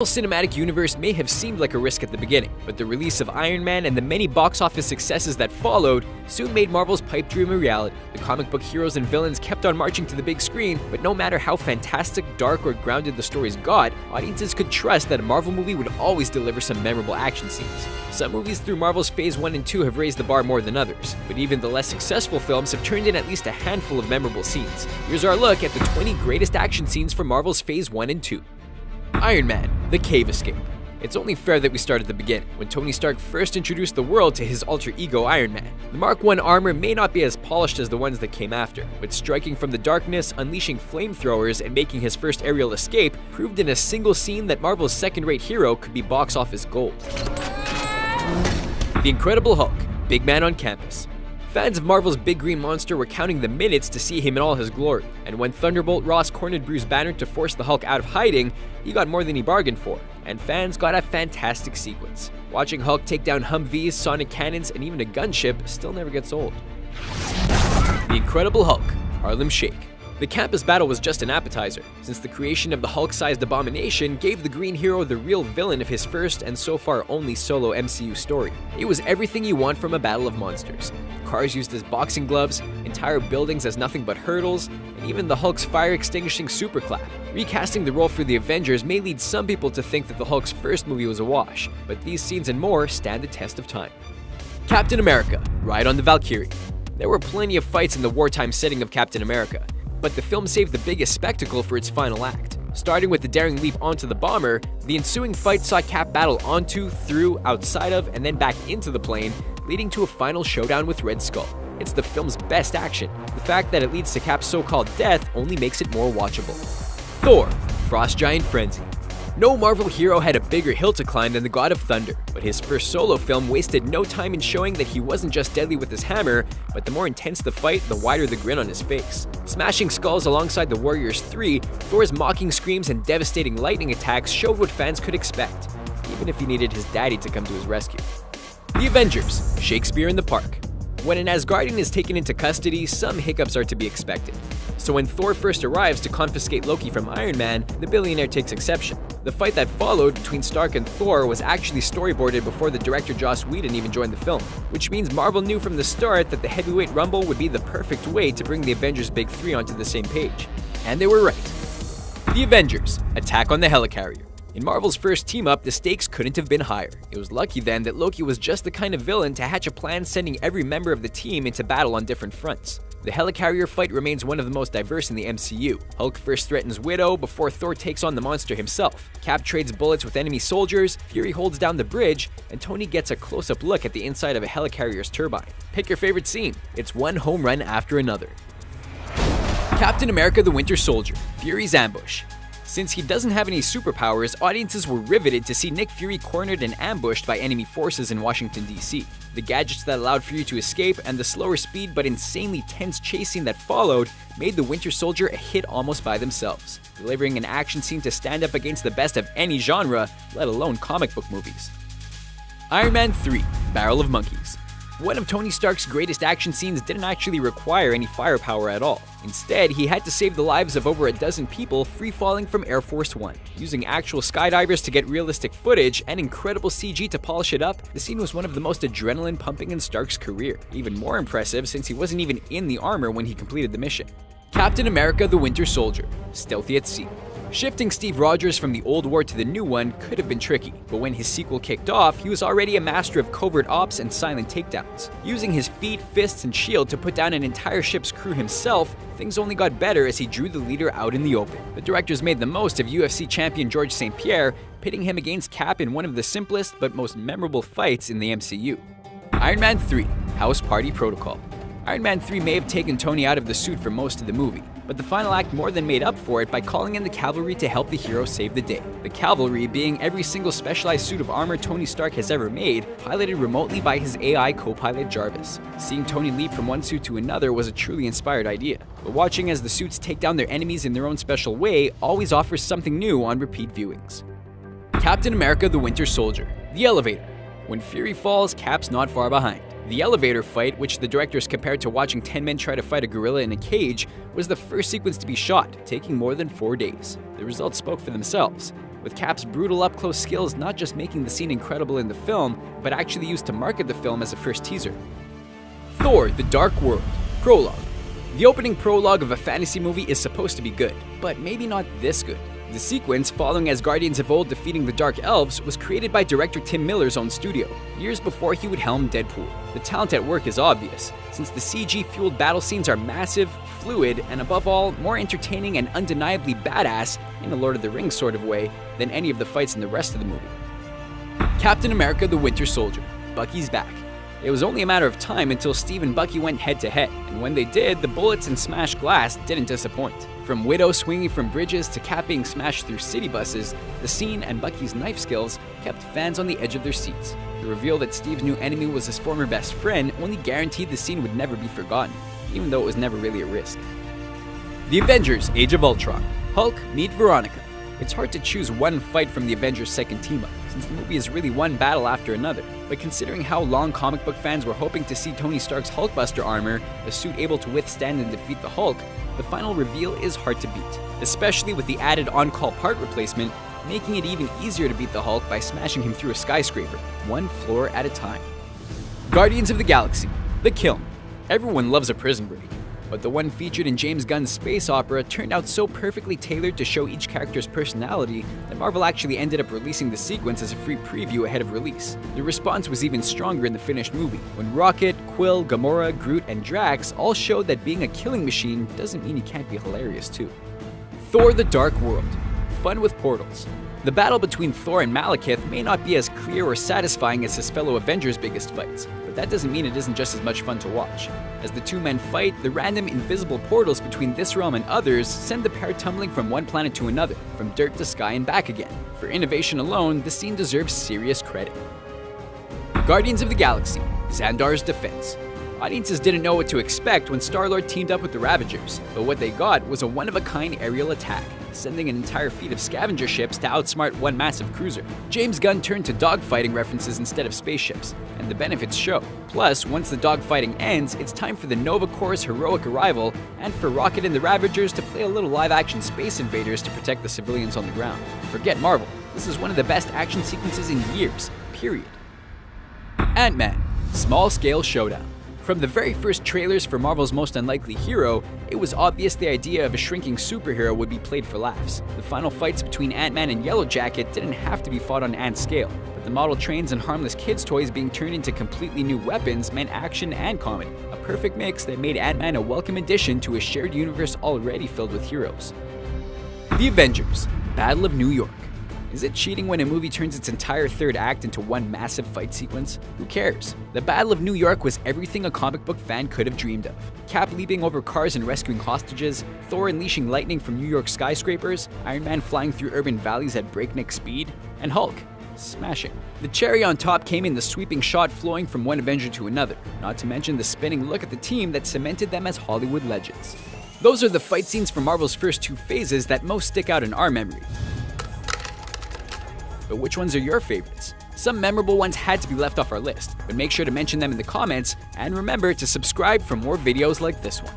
The cinematic universe may have seemed like a risk at the beginning, but the release of Iron Man and the many box office successes that followed soon made Marvel's pipe dream a reality. The comic book heroes and villains kept on marching to the big screen, but no matter how fantastic, dark, or grounded the stories got, audiences could trust that a Marvel movie would always deliver some memorable action scenes. Some movies through Marvel's Phase 1 and 2 have raised the bar more than others, but even the less successful films have turned in at least a handful of memorable scenes. Here's our look at the 20 greatest action scenes from Marvel's Phase 1 and 2. Iron Man, the Cave Escape. It's only fair that we start at the beginning, when Tony Stark first introduced the world to his alter ego Iron Man. The Mark I armor may not be as polished as the ones that came after, but striking from the darkness, unleashing flamethrowers, and making his first aerial escape proved in a single scene that Marvel's second-rate hero could be box office gold. The Incredible Hulk, big man on campus. Fans of Marvel's big green monster were counting the minutes to see him in all his glory, and when Thunderbolt Ross cornered Bruce Banner to force the Hulk out of hiding, he got more than he bargained for, and fans got a fantastic sequence. Watching Hulk take down Humvees, sonic cannons, and even a gunship still never gets old. The Incredible Hulk, Harlem Shake. The campus battle was just an appetizer, since the creation of the Hulk-sized abomination gave the green hero the real villain of his first and so far only solo MCU story. It was everything you want from a battle of monsters. Cars used as boxing gloves, entire buildings as nothing but hurdles, and even the Hulk's fire-extinguishing superclap. Recasting the role for the Avengers may lead some people to think that the Hulk's first movie was a wash, but these scenes and more stand the test of time. Captain America, Ride on the Valkyrie. There were plenty of fights in the wartime setting of Captain America, but the film saved the biggest spectacle for its final act. Starting with the daring leap onto the bomber, the ensuing fight saw Cap battle onto, through, outside of, and then back into the plane, leading to a final showdown with Red Skull. It's the film's best action. The fact that it leads to Cap's so-called death only makes it more watchable. Thor, Frost Giant Frenzy. No Marvel hero had a bigger hill to climb than the God of Thunder, but his first solo film wasted no time in showing that he wasn't just deadly with his hammer, but the more intense the fight, the wider the grin on his face. Smashing skulls alongside the Warriors 3, Thor's mocking screams and devastating lightning attacks showed what fans could expect, even if he needed his daddy to come to his rescue. The Avengers, Shakespeare in the Park. When an Asgardian is taken into custody, some hiccups are to be expected. So when Thor first arrives to confiscate Loki from Iron Man, the billionaire takes exception. The fight that followed between Stark and Thor was actually storyboarded before the director Joss Whedon even joined the film, which means Marvel knew from the start that the heavyweight rumble would be the perfect way to bring the Avengers Big Three onto the same page. And they were right. The Avengers, Attack on the Hellicarrier. In Marvel's first team-up, the stakes couldn't have been higher. It was lucky then that Loki was just the kind of villain to hatch a plan sending every member of the team into battle on different fronts. The Hellicarrier fight remains one of the most diverse in the MCU. Hulk first threatens Widow before Thor takes on the monster himself. Cap trades bullets with enemy soldiers, Fury holds down the bridge, and Tony gets a close-up look at the inside of a Helicarrier's turbine. Pick your favorite scene. It's one home run after another. Captain America the Winter Soldier, Fury's Ambush. Since he doesn't have any superpowers, audiences were riveted to see Nick Fury cornered and ambushed by enemy forces in Washington, D.C. The gadgets that allowed Fury to escape and the slower speed but insanely tense chase scene that followed made the Winter Soldier a hit almost by themselves, delivering an action scene to stand up against the best of any genre, let alone comic book movies. Iron Man 3, Barrel of Monkeys. One of Tony Stark's greatest action scenes didn't actually require any firepower at all. Instead, he had to save the lives of over a dozen people free-falling from Air Force One. Using actual skydivers to get realistic footage and incredible CG to polish it up, the scene was one of the most adrenaline-pumping in Stark's career. Even more impressive since he wasn't even in the armor when he completed the mission. Captain America the Winter Soldier, Stealthy at Sea. Shifting Steve Rogers from the old war to the new one could have been tricky, but when his sequel kicked off, he was already a master of covert ops and silent takedowns. Using his feet, fists, and shield to put down an entire ship's crew himself, things only got better as he drew the leader out in the open. The directors made the most of UFC champion Georges St. Pierre, pitting him against Cap in one of the simplest but most memorable fights in the MCU. Iron Man 3, House Party Protocol. Iron Man 3 may have taken Tony out of the suit for most of the movie, but the final act more than made up for it by calling in the cavalry to help the hero save the day. The cavalry being every single specialized suit of armor Tony Stark has ever made, piloted remotely by his AI co-pilot Jarvis. Seeing Tony leap from one suit to another was a truly inspired idea, but watching as the suits take down their enemies in their own special way always offers something new on repeat viewings. Captain America the Winter Soldier, The Elevator. When Fury falls, Cap's not far behind. The elevator fight, which the directors compared to watching 10 men try to fight a gorilla in a cage, was the first sequence to be shot, taking more than 4 days. The results spoke for themselves. with Cap's brutal up-close skills not just making the scene incredible in the film, but actually used to market the film as a first teaser. Thor: The Dark World. Prologue. The opening prologue of a fantasy movie is supposed to be good, but maybe not this good. The sequence, following as Guardians of old defeating the Dark Elves, was created by director Tim Miller's own studio, years before he would helm Deadpool. The talent at work is obvious, since the CG-fueled battle scenes are massive, fluid, and above all, more entertaining and undeniably badass, in a Lord of the Rings sort of way, than any of the fights in the rest of the movie. Captain America: The Winter Soldier. Bucky's back. It was only a matter of time until Steve and Bucky went head-to-head, and when they did, the bullets and smashed glass didn't disappoint. From Widow swinging from bridges to Cap being smashed through city buses, the scene and Bucky's knife skills kept fans on the edge of their seats. The reveal that Steve's new enemy was his former best friend only guaranteed the scene would never be forgotten, even though it was never really a risk. The Avengers: Age of Ultron. Hulk, meet Veronica. It's hard to choose one fight from the Avengers' second team-up, since the movie is really one battle after another. But considering how long comic book fans were hoping to see Tony Stark's Hulkbuster armor, a suit able to withstand and defeat the Hulk, the final reveal is hard to beat, especially with the added on-call part replacement, making it even easier to beat the Hulk by smashing him through a skyscraper, one floor at a time. Guardians of the Galaxy. The Kyln. Everyone loves a prison break, but the one featured in James Gunn's space opera turned out so perfectly tailored to show each character's personality that Marvel actually ended up releasing the sequence as a free preview ahead of release. The response was even stronger in the finished movie, when Rocket, Quill, Gamora, Groot, and Drax all showed that being a killing machine doesn't mean he can't be hilarious too. Thor: The Dark World. Fun with portals. The battle between Thor and Malekith may not be as clear or satisfying as his fellow Avengers' biggest fights, but that doesn't mean it isn't just as much fun to watch. As the two men fight, the random invisible portals between this realm and others send the pair tumbling from one planet to another, from dirt to sky and back again. For innovation alone, the scene deserves serious credit. Guardians of the Galaxy. Xandar's Defense. Audiences didn't know what to expect when Star-Lord teamed up with the Ravagers, but what they got was a one-of-a-kind aerial attack, sending an entire fleet of scavenger ships to outsmart one massive cruiser. James Gunn turned to dogfighting references instead of spaceships, and the benefits show. Plus, once the dogfighting ends, it's time for the Nova Corps' heroic arrival, and for Rocket and the Ravagers to play a little live-action Space Invaders to protect the civilians on the ground. Forget Marvel, this is one of the best action sequences in years, period. Ant-Man: Small-Scale Showdown. From the very first trailers for Marvel's most unlikely hero, it was obvious the idea of a shrinking superhero would be played for laughs. The final fights between Ant-Man and Yellowjacket didn't have to be fought on Ant scale, but the model trains and harmless kids' toys being turned into completely new weapons meant action and comedy, a perfect mix that made Ant-Man a welcome addition to a shared universe already filled with heroes. The Avengers: Battle of New York. Is it cheating when a movie turns its entire third act into one massive fight sequence? Who cares? The Battle of New York was everything a comic book fan could have dreamed of. Cap leaping over cars and rescuing hostages, Thor unleashing lightning from New York skyscrapers, Iron Man flying through urban valleys at breakneck speed, and Hulk smashing. The cherry on top came in the sweeping shot flowing from one Avenger to another, not to mention the spinning look at the team that cemented them as Hollywood legends. Those are the fight scenes from Marvel's first two phases that most stick out in our memory. But which ones are your favorites? Some memorable ones had to be left off our list, but make sure to mention them in the comments, and remember to subscribe for more videos like this one.